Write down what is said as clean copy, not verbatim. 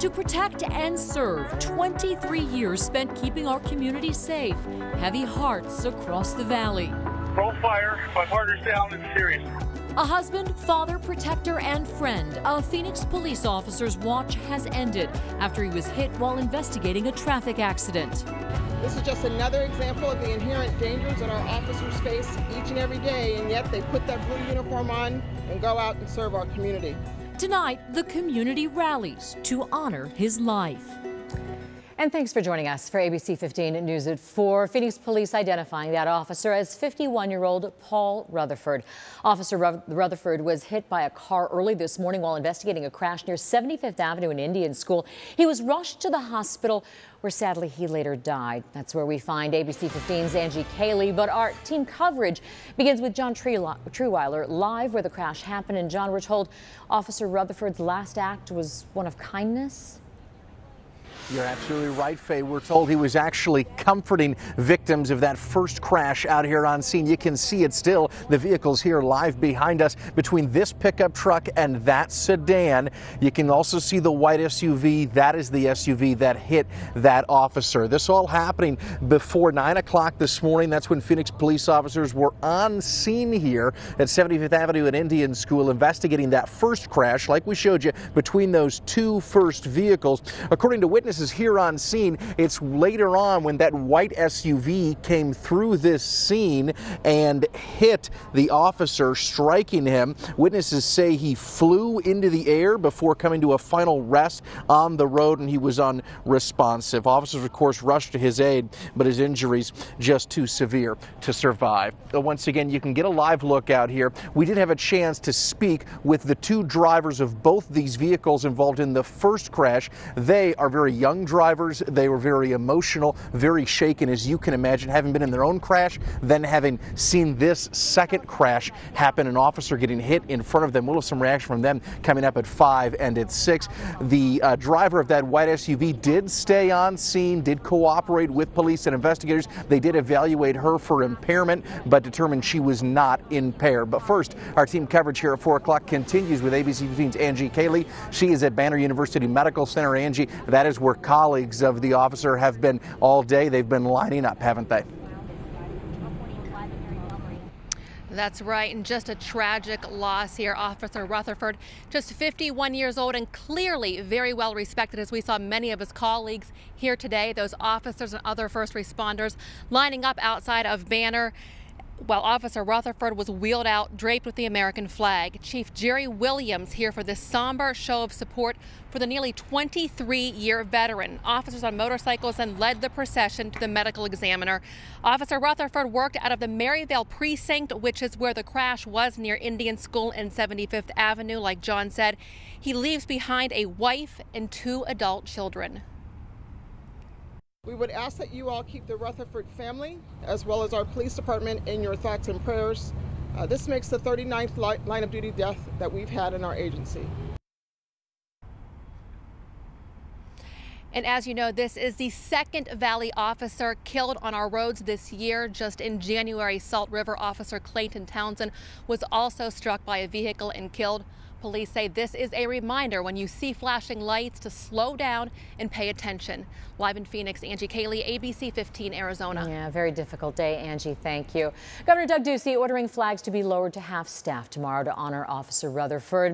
To protect and serve, 23 years spent keeping our community safe. Heavy hearts across the valley. Roll fire. My partner's down. It's serious. A husband, father, protector, and friend. A Phoenix police officer's watch has ended after he was hit while investigating a traffic accident. This is just another example of the inherent dangers that our officers face each and every day, and yet they put that blue uniform on and go out and serve our community. Tonight, the community rallies to honor his life. And thanks for joining us for ABC 15 News at 4. Phoenix police identifying that officer as 51-year-old Paul Rutherford. Officer Rutherford was hit by a car early this morning while investigating a crash near 75th Avenue in Indian School. He was rushed to the hospital where sadly he later died. That's where we find ABC 15's Angie Cayley. But our team coverage begins with John Truweiler live where the crash happened. And John, we're told Officer Rutherford's last act was one of kindness. You're absolutely right, Faye. We're told he was actually comforting victims of that first crash out here on scene. You can see it still. The vehicle's here live behind us between this pickup truck and that sedan. You can also see the white SUV. That is the SUV that hit that officer. This all happening before 9 o'clock this morning. That's when Phoenix police officers were on scene here at 75th Avenue and Indian School investigating that first crash, like we showed you, between those two first vehicles. According to witnesses here on scene, it's later on when that white SUV came through this scene and hit the officer, striking him. Witnesses say he flew into the air before coming to a final rest on the road, and he was unresponsive. Officers, of course, rushed to his aid, but his injuries just too severe to survive. Once again, you can get a live look out here. We did have a chance to speak with the two drivers of both these vehicles involved in the first crash. They are very young drivers. They were very emotional, very shaken, as you can imagine, having been in their own crash, then having seen this second crash happen, an officer getting hit in front of them. We'll have some reaction from them coming up at 5 and at 6. The driver of that white SUV did stay on scene, did cooperate with police and investigators. They did evaluate her for impairment, but determined she was not impaired. But first, our team coverage here at 4 o'clock continues with ABC 15's Angie Cayley. She is at Banner University Medical Center. Angie, that is where colleagues of the officer have been all day. They've been lining up, haven't they? That's right, and just a tragic loss here. Officer Rutherford, just 51 years old and clearly very well respected, as we saw many of his colleagues here today, those officers and other first responders lining up outside of Banner while Officer Rutherford was wheeled out draped with the American flag. Chief Jeri Williams here for this somber show of support for the nearly 23-year veteran. Officers on motorcycles then led the procession to the medical examiner. Officer Rutherford worked out of the Maryvale precinct, which is where the crash was, near Indian School and 75th Avenue. Like John said, he leaves behind a wife and 2 adult children. We would ask that you all keep the Rutherford family, as well as our police department, in your thoughts and prayers. This makes the 39th line of duty death that we've had in our agency. And as you know, this is the second Valley officer killed on our roads this year. Just in January, Salt River officer Clayton Townsend was also struck by a vehicle and killed. Police say this is a reminder when you see flashing lights to slow down and pay attention. Live in Phoenix, Angie Cayley, ABC 15 Arizona. Yeah, very difficult day, Angie. Thank you. Governor Doug Ducey ordering flags to be lowered to half staff tomorrow to honor Officer Rutherford.